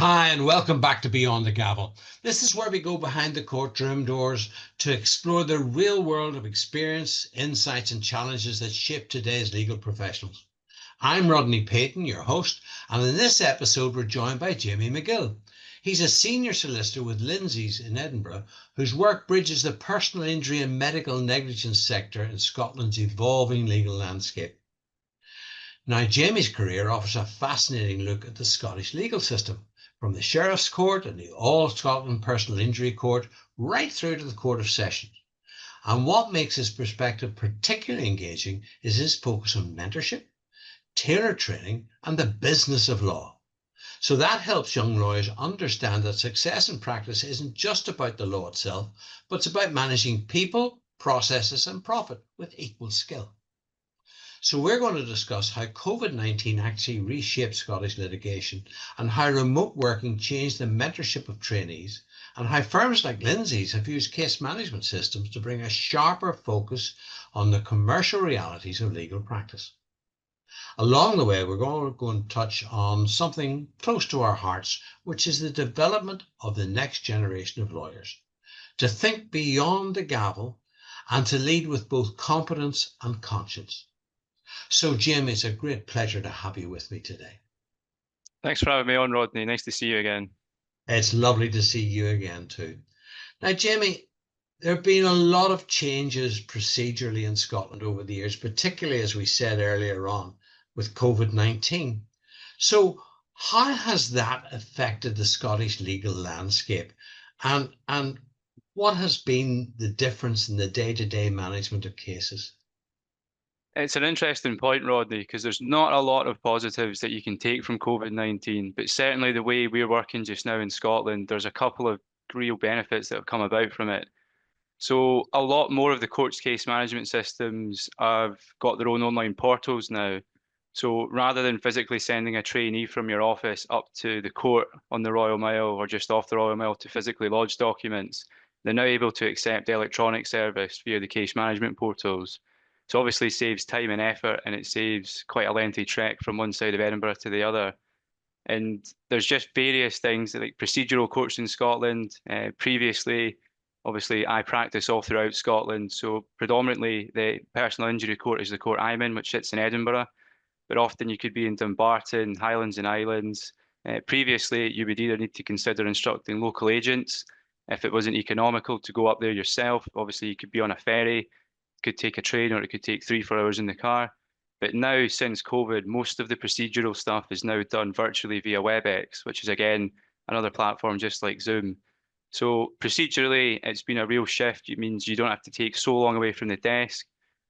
Hi, and welcome back to Beyond the Gavel. This is where we go behind the courtroom doors to explore the real world of experience, insights, and challenges that shape today's legal professionals. I'm Rodney Peyton, your host, and in this episode, we're joined by Jamie McGill. He's a senior solicitor with Lindsays in Edinburgh, whose work bridges the personal injury and medical negligence sector in Scotland's evolving legal landscape. Now, Jamie's career offers a fascinating look at the Scottish legal system, from the Sheriff's Court and the All Scotland Personal Injury Court right through to the Court of Session. And what makes his perspective particularly engaging is his focus on mentorship, tailored training, and the business of law. So that helps young lawyers understand that success in practice isn't just about the law itself, but it's about managing people, processes, and profit with equal skill. So we're going to discuss how COVID-19 actually reshaped Scottish litigation and how remote working changed the mentorship of trainees and how firms like Lindsays have used case management systems to bring a sharper focus on the commercial realities of legal practice. Along the way, we're going to touch on something close to our hearts, which is the development of the next generation of lawyers, to think beyond the gavel and to lead with both competence and conscience. So, Jim, it's a great pleasure to have you with me today. Thanks for having me on, Rodney. Nice to see you again. It's lovely to see you again, too. Now, Jamie, there have been a lot of changes procedurally in Scotland over the years, particularly as we said earlier on with COVID-19. So, how has that affected the Scottish legal landscape? And what has been the difference in the day-to-day management of cases? It's an interesting point, Rodney, because there's not a lot of positives that you can take from COVID-19, but certainly the way we're working just now in Scotland, there's a couple of real benefits that have come about from it. So a lot more of the court's case management systems have got their own online portals now. So rather than physically sending a trainee from your office up to the court on the Royal Mile or just off the Royal Mile to physically lodge documents, they're now able to accept electronic service via the case management portals. So obviously saves time and effort, and it saves quite a lengthy trek from one side of Edinburgh to the other. And there's just various things like procedural courts in Scotland. Previously, obviously, I practice all throughout Scotland. So predominantly, the personal injury court is the court I'm in, which sits in Edinburgh. But often you could be in Dumbarton, Highlands and Islands. Previously, you would either need to consider instructing local agents if it wasn't economical to go up there yourself. Obviously, you could be on a ferry, could take a train, or it could take 3, 4 hours in the car. But now, since COVID, most of the procedural stuff is now done virtually via WebEx, which is again another platform just like Zoom. So procedurally, it's been a real shift. It means you don't have to take so long away from the desk.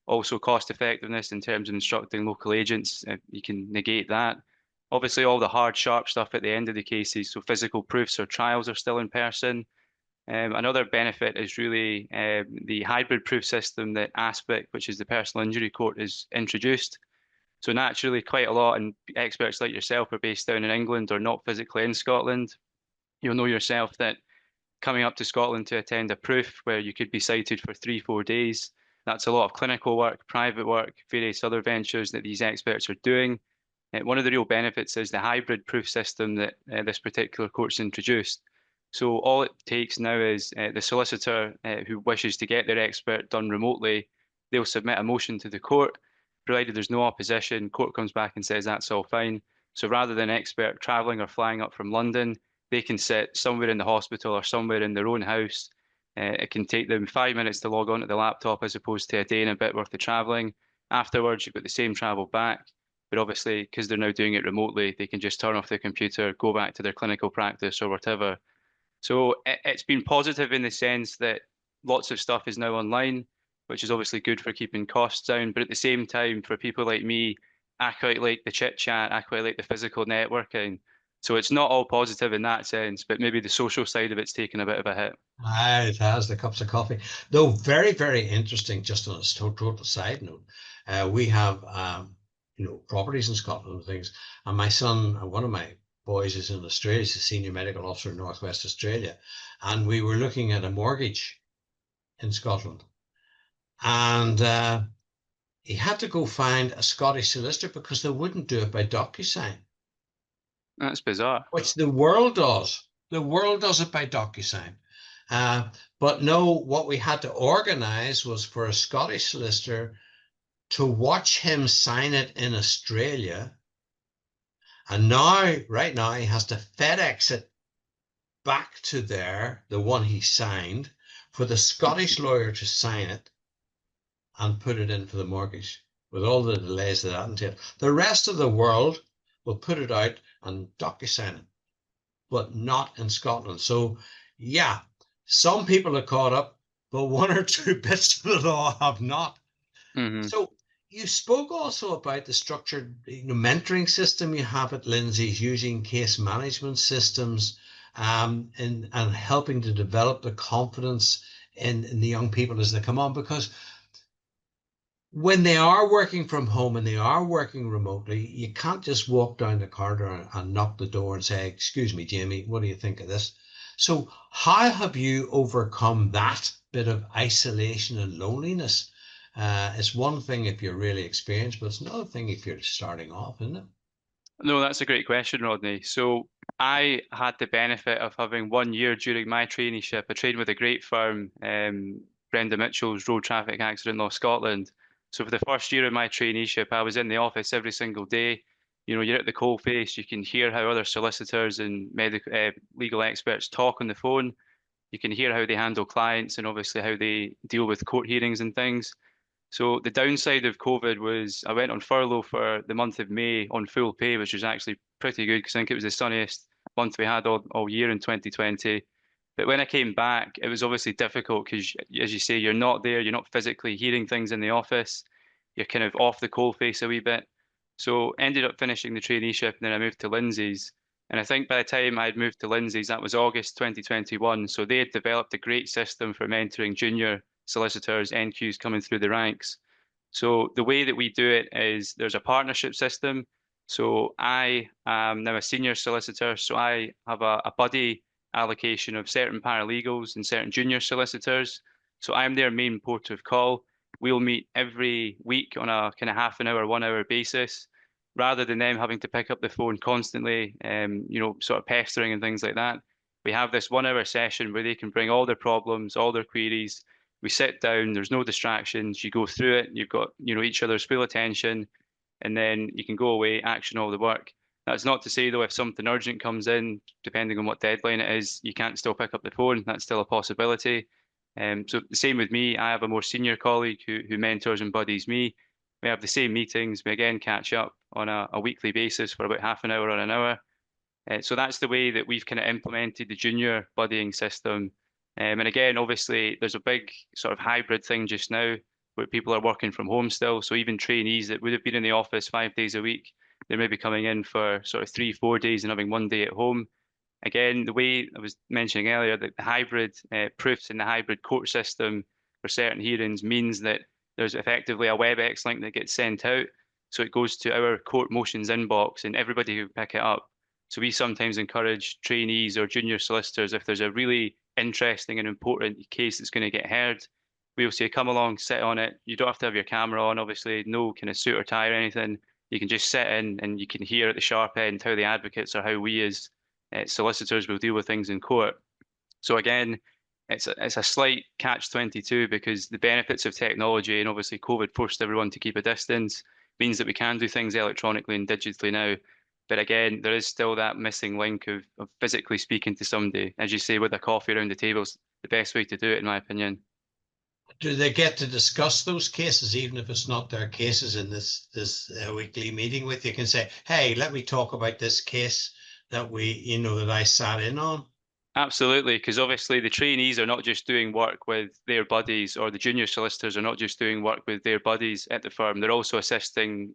Also, cost effectiveness in terms of instructing local agents, you can negate that. Obviously, all the hard, sharp stuff at the end of the cases, so physical proofs or trials are still in person. Another benefit is really the hybrid proof system that Aspic, which is the personal injury court, is introduced. So naturally, quite a lot, and experts like yourself are based down in England or not physically in Scotland. You'll know yourself that coming up to Scotland to attend a proof where you could be cited for 3, 4 days, that's a lot of clinical work, private work, various other ventures that these experts are doing. One of the real benefits is the hybrid proof system that this particular court's introduced. So all it takes now is the solicitor who wishes to get their expert done remotely, they'll submit a motion to the court, provided there's no opposition, court comes back and says that's all fine. So rather than expert travelling or flying up from London, they can sit somewhere in the hospital or somewhere in their own house. It can take them 5 minutes to log on to the laptop as opposed to a day and a bit worth of travelling. Afterwards, you've got the same travel back. But obviously, because they're now doing it remotely, they can just turn off their computer, go back to their clinical practice or whatever. So it's been positive in the sense that lots of stuff is now online, which is obviously good for keeping costs down. But at the same time, for people like me, I quite like the chit chat, I quite like the physical networking. So it's not all positive in that sense, but maybe the social side of it's taken a bit of a hit. It has the cups of coffee, though very, very interesting. Just on a total side note, we have properties in Scotland and things. And my son, one of my boys, is in Australia. He's a senior medical officer in Northwest Australia, and we were looking at a mortgage in Scotland, and he had to go find a Scottish solicitor because they wouldn't do it by DocuSign. That's bizarre. which the world does. The world does it by DocuSign. But no, what we had to organize was for a Scottish solicitor to watch him sign it in Australia. And now, right now, he has to FedEx it back to there, the one he signed, for the Scottish lawyer to sign it and put it in for the mortgage, with all the delays that entails. The rest of the world will put it out and DocuSign it, but not in Scotland. So, yeah, some people are caught up, but one or two bits of the law have not. Mm-hmm. So you spoke also about the structured mentoring system you have at Lindsays, using case management systems, and helping to develop the confidence in the young people as they come on. Because when they are working from home and they are working remotely, you can't just walk down the corridor and knock the door and say, "Excuse me, Jamie, what do you think of this?" So how have you overcome that bit of isolation and loneliness? It's one thing if you're really experienced, but it's another thing if you're starting off, isn't it? No, that's a great question, Rodney. So I had the benefit of having 1 year during my traineeship. I trained with a great firm, Brenda Mitchell's Road Traffic Accident Law Scotland. So for the first year of my traineeship, I was in the office every single day. You know, you're at the coal face. You can hear how other solicitors and medical legal experts talk on the phone. You can hear how they handle clients and obviously how they deal with court hearings and things. So the downside of COVID was I went on furlough for the month of May on full pay, which was actually pretty good because I think it was the sunniest month we had all year in 2020. But when I came back, it was obviously difficult because, as you say, you're not there, you're not physically hearing things in the office, you're kind of off the coal face a wee bit. So ended up finishing the traineeship and then I moved to Lindsays. And I think by the time I had moved to Lindsays, that was August 2021. So they had developed a great system for mentoring junior solicitors, NQs coming through the ranks. So the way that we do it is there's a partnership system. So I am now a senior solicitor. So I have a buddy allocation of certain paralegals and certain junior solicitors. So I'm their main port of call. We'll meet every week on a kind of half an hour, 1 hour basis, rather than them having to pick up the phone constantly, sort of pestering and things like that. We have this 1 hour session where they can bring all their problems, all their queries. We sit down, there's no distractions. You go through it, you've got, each other's full attention, and then you can go away, action all the work. That's not to say though, if something urgent comes in, depending on what deadline it is, you can't still pick up the phone. That's still a possibility. So the same with me. I have a more senior colleague who mentors and buddies me. We have the same meetings. We again catch up on a weekly basis for about half an hour or an hour. So that's the way that we've kind of implemented the junior buddying system. And again, obviously, there's a big sort of hybrid thing just now where people are working from home still. So even trainees that would have been in the office 5 days a week, they're maybe coming in for sort of 3, 4 days and having 1 day at home. Again, the way I was mentioning earlier, that the hybrid proofs in the hybrid court system for certain hearings means that there's effectively a WebEx link that gets sent out. So it goes to our court motions inbox and everybody who pick it up. So we sometimes encourage trainees or junior solicitors, if there's a really interesting and important case that's going to get heard, we'll say, come along, sit on it. You don't have to have your camera on, obviously, no kind of suit or tie or anything. You can just sit in and you can hear at the sharp end how the advocates or how we as solicitors will deal with things in court. So again, it's a slight catch-22 because the benefits of technology and obviously COVID forced everyone to keep a distance means that we can do things electronically and digitally now. But again, there is still that missing link of physically speaking to somebody. As you say, with a coffee around the table is the best way to do it, in my opinion. Do they get to discuss those cases, even if it's not their cases in this weekly meeting with you? You can say, "Hey, let me talk about this case that that I sat in on." Absolutely, because obviously the trainees are not just doing work with their buddies, or the junior solicitors are not just doing work with their buddies at the firm. They're also assisting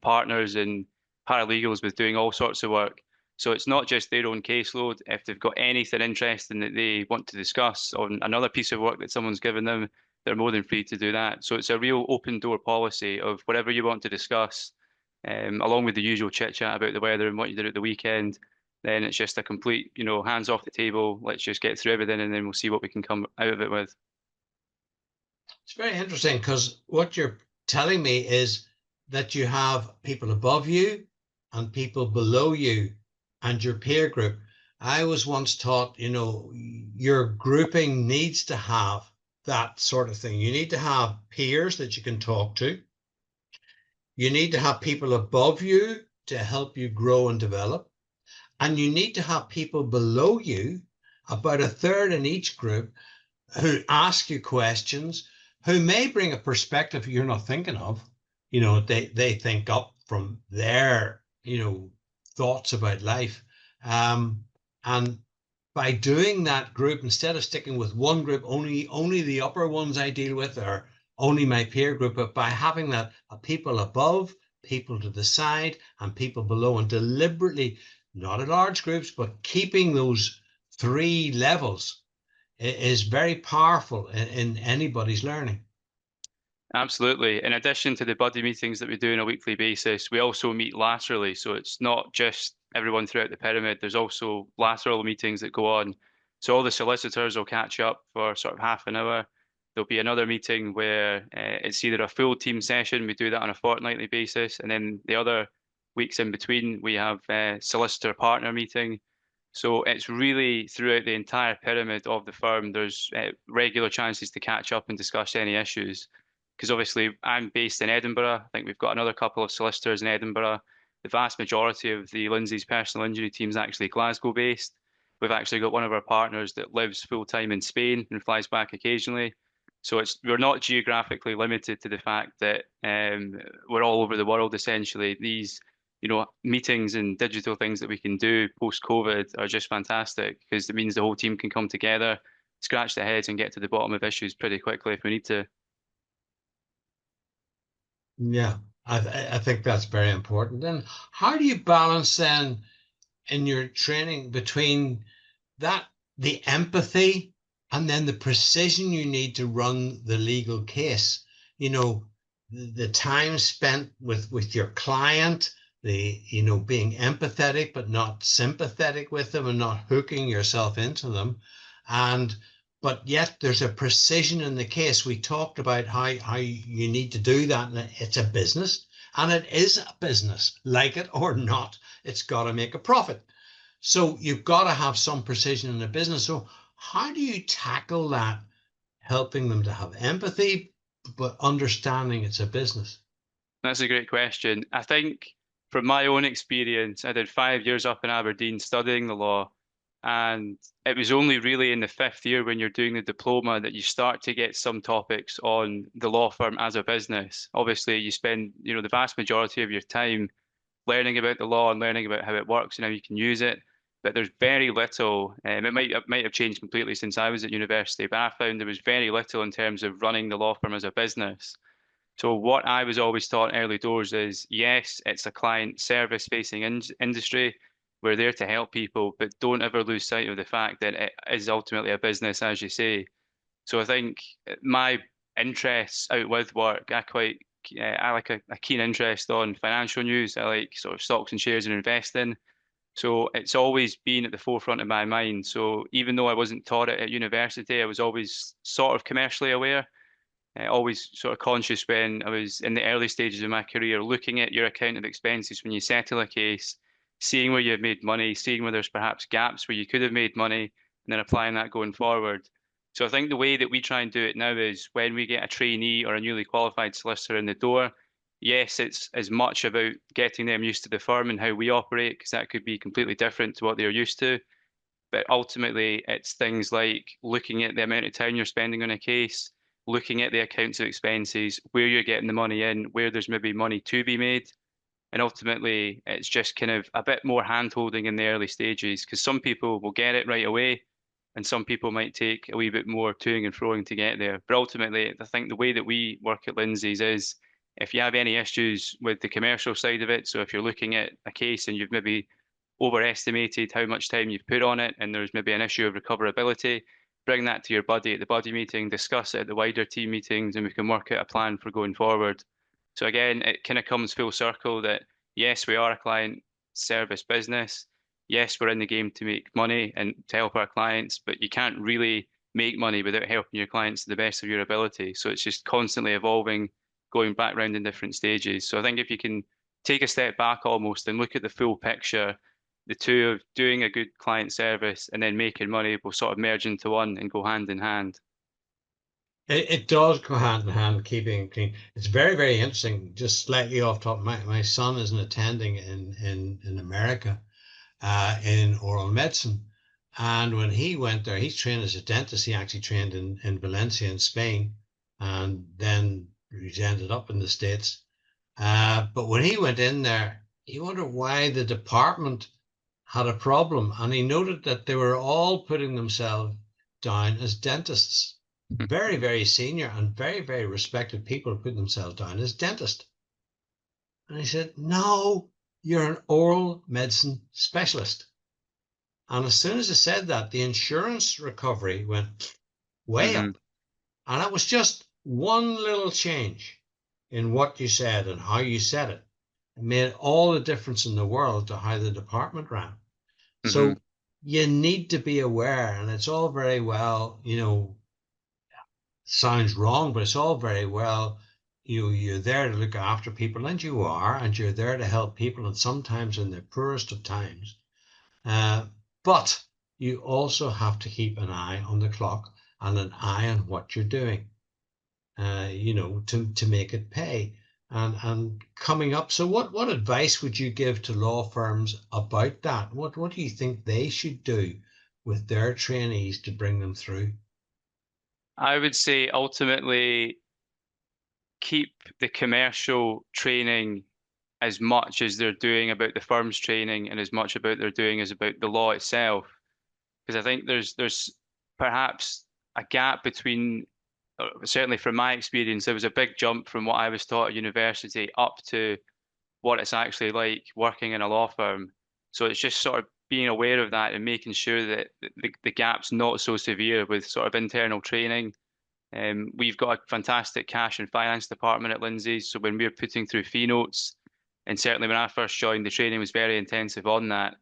partners and paralegals with doing all sorts of work. So it's not just their own caseload. If they've got anything interesting that they want to discuss on another piece of work that someone's given them, they're more than free to do that. So it's a real open door policy of whatever you want to discuss, along with the usual chit chat about the weather and what you did at the weekend. Then it's just a complete, hands off the table. Let's just get through everything and then we'll see what we can come out of it with. It's very interesting because what you're telling me is that you have people above you and people below you and your peer group. I was once taught, your grouping needs to have that sort of thing. You need to have peers that you can talk to. You need to have people above you to help you grow and develop. And you need to have people below you, about a third in each group, who ask you questions, who may bring a perspective you're not thinking of. They think up from their, thoughts about life. And by doing that group, instead of sticking with one group, only the upper ones I deal with, or only my peer group, but by having that people above, people to the side, and people below, and deliberately, not in large groups, but keeping those three levels is very powerful in anybody's learning. Absolutely. In addition to the buddy meetings that we do on a weekly basis, we also meet laterally. So it's not just everyone throughout the pyramid. There's also lateral meetings that go on. So all the solicitors will catch up for sort of half an hour. There'll be another meeting where it's either a full team session. We do that on a fortnightly basis. And then the other weeks in between, we have a solicitor partner meeting. So it's really throughout the entire pyramid of the firm, there's regular chances to catch up and discuss any issues. Because obviously I'm based in Edinburgh. I think we've got another couple of solicitors in Edinburgh. The vast majority of the Lindsays personal injury team is actually Glasgow based. We've actually got one of our partners that lives full time in Spain and flies back occasionally. So we're not geographically limited to the fact that we're all over the world essentially. These meetings and digital things that we can do post COVID are just fantastic because it means the whole team can come together, scratch their heads, and get to the bottom of issues pretty quickly if we need to. Yeah, I think that's very important. And how do you balance then in your training between that, the empathy, and then the precision you need to run the legal case? The time spent with your client, being empathetic but not sympathetic with them and not hooking yourself into them. But yet there's a precision in the case. We talked about how you need to do that, and it's a business, and it is a business, like it or not. It's got to make a profit. So you've got to have some precision in the business. So how do you tackle that, helping them to have empathy, but understanding it's a business? That's a great question. I think from my own experience, I did 5 years up in Aberdeen studying the law, and it was only really in the fifth year when you're doing the diploma that you start to get some topics on the law firm as a business. Obviously, you spend, the vast majority of your time learning about the law and learning about how it works and how you can use it. But there's very little, it might have changed completely since I was at university, but I found there was very little in terms of running the law firm as a business. So what I was always taught early doors is, yes, it's a client service facing industry. We're there to help people, but don't ever lose sight of the fact that it is ultimately a business, as you say. So I think my interests out with work, I like a keen interest on financial news. I like sort of stocks and shares and investing. So it's always been at the forefront of my mind. So even though I wasn't taught it at university, I was always sort of commercially aware, always sort of conscious when I was in the early stages of my career, looking at your account of expenses when you settle a case, seeing where you've made money, seeing where there's perhaps gaps where you could have made money, and then applying that going forward. So I think the way that we try and do it now is when we get a trainee or a newly qualified solicitor in the door, yes, it's as much about getting them used to the firm and how we operate, because that could be completely different to what they're used to. But ultimately, it's things like looking at the amount of time you're spending on a case, looking at the accounts of expenses, where you're getting the money in, where there's maybe money to be made. And ultimately, it's just kind of a bit more hand-holding in the early stages because some people will get it right away and some people might take a wee bit more toing and froing to get there. But ultimately, I think the way that we work at Lindsay's is if you have any issues with the commercial side of it, so if you're looking at a case and you've maybe overestimated how much time you've put on it and there's maybe an issue of recoverability, bring that to your buddy at the buddy meeting, discuss it at the wider team meetings, and we can work out a plan for going forward. So again, it kind of comes full circle that yes, we are a client service business. Yes, we're in the game to make money and to help our clients, but you can't really make money without helping your clients to the best of your ability. So it's just constantly evolving, going back round in different stages. So I think if you can take a step back almost and look at the full picture, the two of doing a good client service and then making money will sort of merge into one and go hand in hand. It does go hand in hand, keeping it clean. It's very, very interesting. Just slightly off top, my son is an attending in America in oral medicine. And when he went there, he's trained as a dentist. He actually trained in Valencia in Spain, and then he's ended up in the States. But when he went in there, he wondered why the department had a problem. And he noted that they were all putting themselves down as dentists. Very, very senior and very, very respected people putting themselves down as dentists. And he said, no, you're an oral medicine specialist. And as soon as I said that, the insurance recovery went way Mm-hmm. up. And it was just one little change in what you said and how you said it. It made all the difference in the world to how the department ran. Mm-hmm. So you need to be aware, and it's all very well, sounds wrong, but it's all very well, you're there to look after people, and you are, and you're there to help people, and sometimes in the poorest of times. But you also have to keep an eye on the clock and an eye on what you're doing, to make it pay. And coming up, so what advice would you give to law firms about that? What do you think they should do with their trainees to bring them through? I would say ultimately keep the commercial training as much as they're doing about the firm's training and as much about they're doing as about the law itself. Because I think there's perhaps a gap between, certainly from my experience, there was a big jump from what I was taught at university up to what it's actually like working in a law firm. So it's just sort of being aware of that and making sure that the gap's not so severe with sort of internal training. We've got a fantastic cash and finance department at Lindsays. So when we're putting through fee notes, and certainly when I first joined, the training was very intensive on that.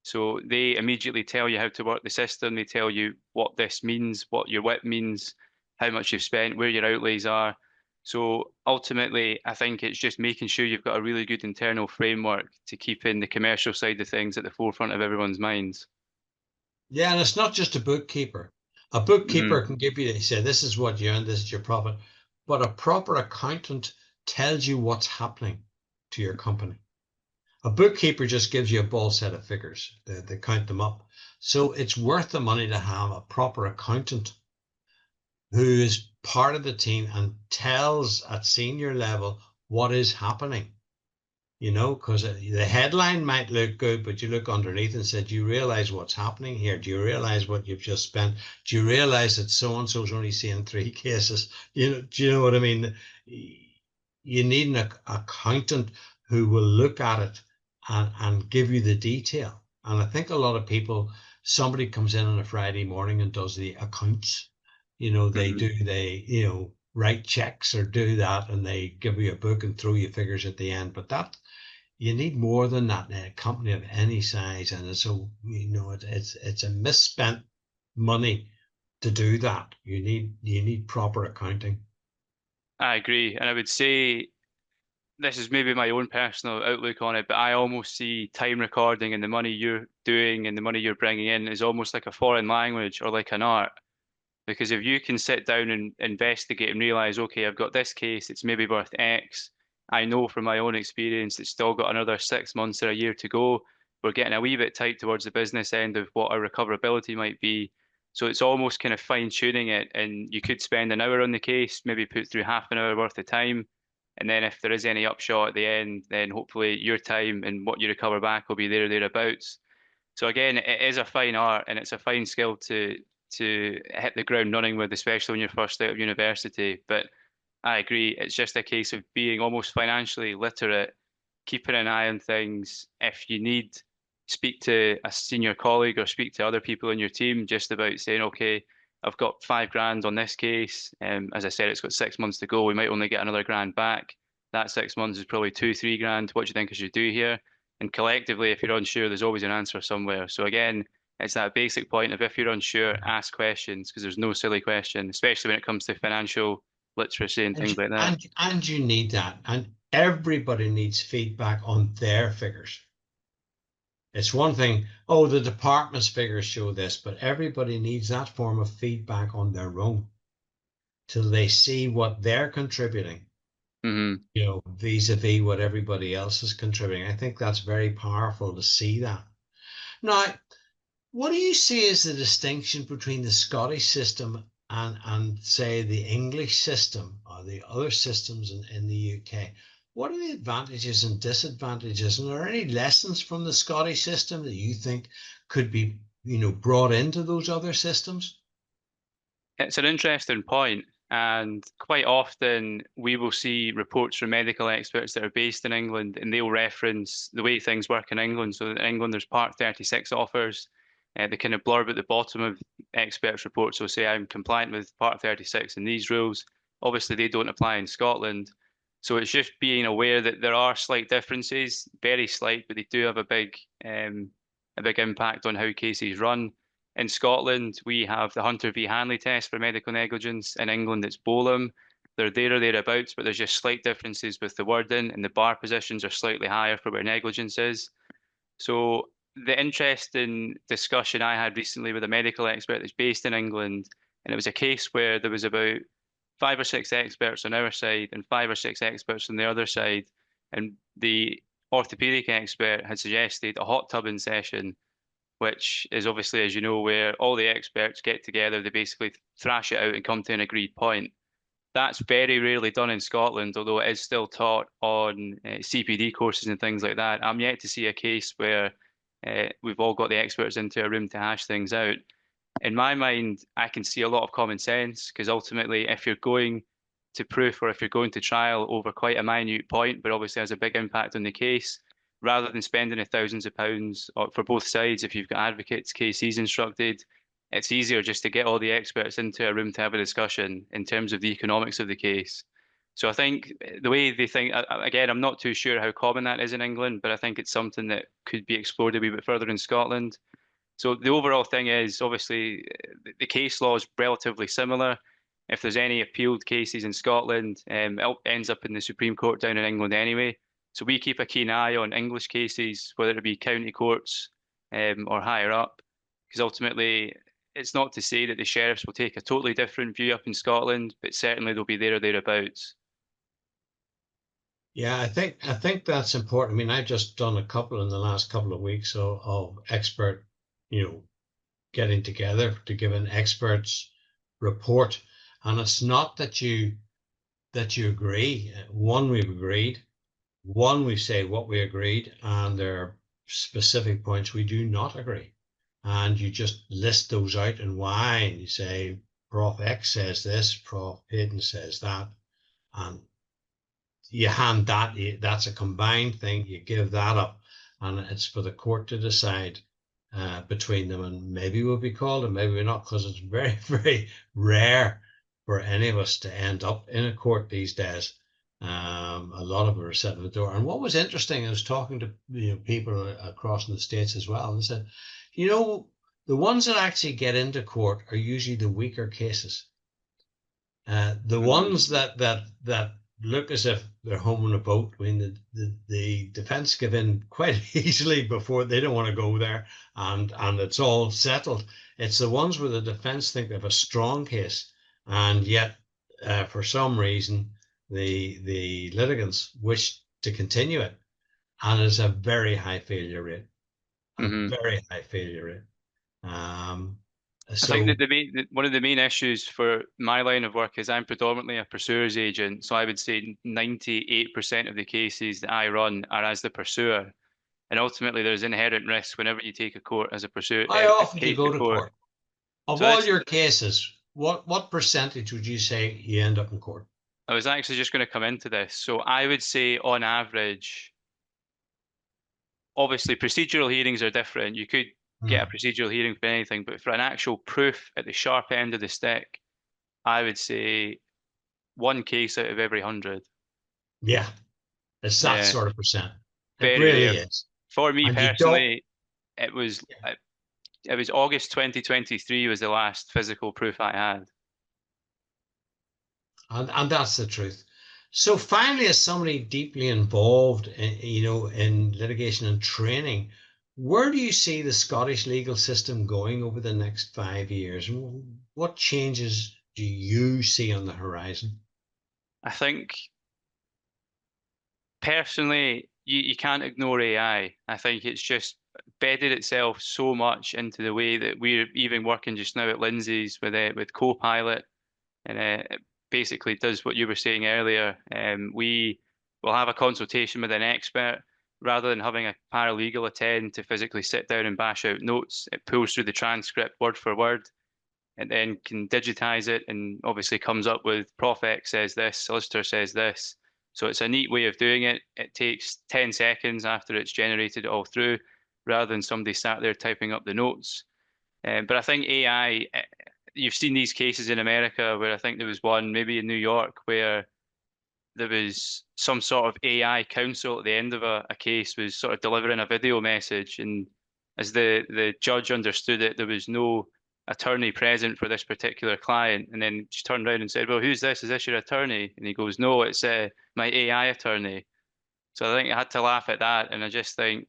So they immediately tell you how to work the system. They tell you what this means, what your WIP means, how much you've spent, where your outlays are. So ultimately, I think it's just making sure you've got a really good internal framework to keep in the commercial side of things at the forefront of everyone's minds. Yeah, and it's not just a bookkeeper. A Hmm. bookkeeper can give you, they say, this is what you earn, this is your profit. But a proper accountant tells you what's happening to your company. A bookkeeper just gives you a ball set of figures. They count them up. So it's worth the money to have a proper accountant who is part of the team and tells at senior level what is happening. Because the headline might look good, but you look underneath and said, do you realize what's happening here? Do you realize what you've just spent? Do you realize that so and so's only seeing 3 cases? Do you know what I mean? You need an accountant who will look at it and give you the detail. And I think a lot of people, somebody comes in on a Friday morning and does the accounts. Hmm. They write checks or do that, and they give you a book and throw you figures at the end. But that you need more than that in a company of any size, and so it's a misspent money to do that. You need proper accounting. I agree. And I would say this is maybe my own personal outlook on it, but I almost see time recording and the money you're doing and the money you're bringing in is almost like a foreign language or like an art. Because if you can sit down and investigate and realize, okay, I've got this case, it's maybe worth X. I know from my own experience, it's still got another 6 months or a year to go. We're getting a wee bit tight towards the business end of what our recoverability might be. So it's almost kind of fine tuning it. And you could spend an hour on the case, maybe put through half an hour worth of time. And then if there is any upshot at the end, then hopefully your time and what you recover back will be there or thereabouts. So again, it is a fine art and it's a fine skill to hit the ground running with, especially when you're first out of university. But I agree, it's just a case of being almost financially literate, keeping an eye on things. If you need, speak to a senior colleague or speak to other people in your team just about saying, okay, I've got 5 grand on this case. As I said, it's got 6 months to go. We might only get another grand back. That 6 months is probably 2, 3 grand. What do you think I should do here? And collectively, if you're unsure, there's always an answer somewhere. So again, it's that basic point of if you're unsure, ask questions because there's no silly question, especially when it comes to financial literacy and and things you- like that. and and you need that, and everybody needs feedback on their figures. It's one thing, oh, the department's figures show this, but everybody needs that form of feedback on their own till they see what they're contributing, Hmm. vis-a-vis what everybody else is contributing. I think that's very powerful to see that. Now, what do you see as the distinction between the Scottish system and say the English system or the other systems in the UK? What are the advantages and disadvantages? And are there any lessons from the Scottish system that you think could be, brought into those other systems? It's an interesting point, and quite often we will see reports from medical experts that are based in England, and they'll reference the way things work in England. So in England, there's Part 36 offers. They kind of blurb at the bottom of experts' reports. So say I'm compliant with Part 36 and these rules. Obviously, they don't apply in Scotland. So it's just being aware that there are slight differences, very slight, but they do have a big impact on how cases run. In Scotland, we have the Hunter v Hanley test for medical negligence. In England, it's Bolam. They're there or thereabouts, but there's just slight differences with the wording, and the bar positions are slightly higher for where negligence is. So the interesting discussion I had recently with a medical expert that's based in England, and it was a case where there was about 5 or 6 experts on our side and 5 or 6 experts on the other side, and the orthopedic expert had suggested a hot tubbing session, which is obviously, as you know, where all the experts get together, they basically thrash it out and come to an agreed point. That's very rarely done in Scotland, although it is still taught on CPD courses and things like that. I'm yet to see a case where we've all got the experts into a room to hash things out. In my mind, I can see a lot of common sense because ultimately, if you're going to proof or if you're going to trial over quite a minute point, but obviously has a big impact on the case, rather than spending the thousands of pounds for both sides, if you've got advocates, KCs instructed, it's easier just to get all the experts into a room to have a discussion in terms of the economics of the case. So I think the way they think, again, I'm not too sure how common that is in England, but I think it's something that could be explored a wee bit further in Scotland. So the overall thing is obviously the case law is relatively similar. If there's any appealed cases in Scotland, it ends up in the Supreme Court down in England anyway. So we keep a keen eye on English cases, whether it be county courts or higher up, because ultimately it's not to say that the sheriffs will take a totally different view up in Scotland, but certainly they'll be there or thereabouts. Yeah, I think that's important. I mean, I've just done a couple in the last couple of weeks of expert, getting together to give an expert's report. And it's not that you agree. One, we've agreed. One, we say what we agreed, and there are specific points we do not agree. And you just list those out and why, and you say Prof X says this, Prof Peyton says that, and you hand that's a combined thing, you give that up, and it's for the court to decide between them. And maybe we'll be called and maybe we're not, because it's very, very rare for any of us to end up in a court these days. A lot of them are sitting at the door. And what was interesting, I was talking to people across in the States as well, and they said, the ones that actually get into court are usually the weaker cases. The Hmm. ones that look as if they're home on a boat. I mean, the defense give in quite easily before they don't want to go there, and it's all settled. It's the ones where the defense think they have a strong case, and yet for some reason the litigants wish to continue it, and it's a very high failure rate, a Hmm. very high failure rate. Um, I think that so one of the main issues for my line of work is I'm predominantly a pursuer's agent. So I would say 98% of the cases that I run are as the pursuer. And ultimately, there's inherent risk whenever you take a court as a pursuer, how a often do you case go to to court. court? Of So all this, your cases, what percentage would you say you end up in court? I was actually just going to come into this. So I would say on average, obviously procedural hearings are different. You could get a Hmm. procedural hearing for anything, but for an actual proof at the sharp end of the stick, I would say one case out of every 100. Yeah, it's that Yeah, sort of percent. It very really rare. is. For me And you don't, personally, it was it was August 2023 was the last physical proof I had. and that's the truth. So finally, as somebody deeply involved in litigation and training, Where do you see the Scottish legal system going over the next 5 years? What changes do you see on the horizon? I think personally, you can't ignore AI. I think it's just bedded itself so much into the way that we're even working just now at Lindsays with Copilot, and it basically does what you were saying earlier. We will have a consultation with an expert rather than having a paralegal attend to physically sit down and bash out notes. It pulls through the transcript word for word and then can digitize it and obviously comes up with Prof X says this, Solicitor says this. So it's a neat way of doing it. It takes 10 seconds after it's generated it all through rather than somebody sat there typing up the notes. But I think AI, you've seen these cases in America where I think there was one maybe in New York where there was some sort of AI counsel at the end of a case was sort of delivering a video message. And as the judge understood it, there was no attorney present for this particular client. And then she turned around and said, "Well, who's this? Is this your attorney?" And he goes, "No, it's my AI attorney." So I think I had to laugh at that. And I just think,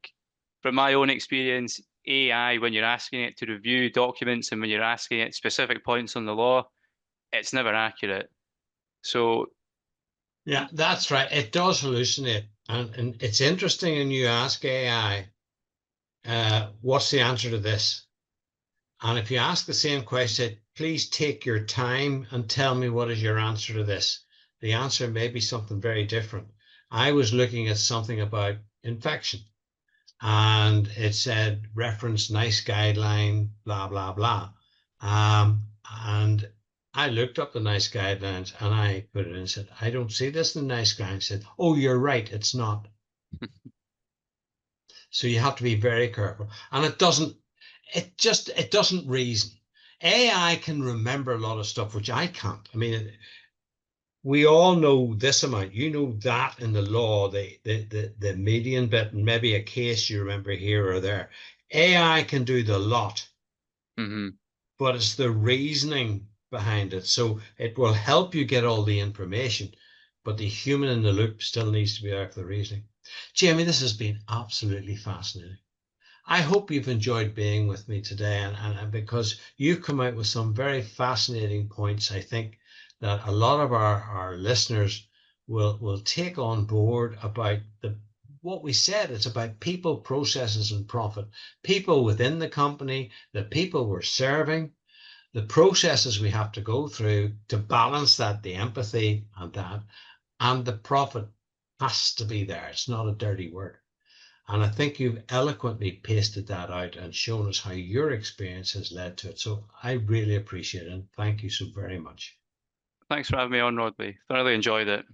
from my own experience, AI, when you're asking it to review documents and when you're asking it specific points on the law, it's never accurate. So, Yeah, that's right. It does hallucinate. And it's interesting when you ask AI, what's the answer to this? And if you ask the same question, please take your time and tell me what is your answer to this. The answer may be something very different. I was looking at something about infection and it said reference NICE guideline, blah, blah, blah. And I looked up the NICE guidelines and I put it in and said, I don't see this in the NICE guidelines. Said, oh, you're right, it's not. So you have to be very careful. And it doesn't reason. AI can remember a lot of stuff, which I can't. I mean, we all know this amount, you know that in the law, the median bit, and maybe a case you remember here or there. AI can do the lot, mhm. but it's the reasoning behind it. So it will help you get all the information, but the human in the loop still needs to be there for the reasoning. Jamie, this has been absolutely fascinating. I hope you've enjoyed being with me today, and because you've come out with some very fascinating points, I think that a lot of our listeners will take on board about what we said. It's about people, processes, and profit. People within the company, the people we're serving, the processes we have to go through to balance that, the empathy and the profit has to be there. It's not a dirty word. And I think you've eloquently pasted that out and shown us how your experience has led to it. So I really appreciate it. And thank you so very much. Thanks for having me on, Rodney. Thoroughly enjoyed it.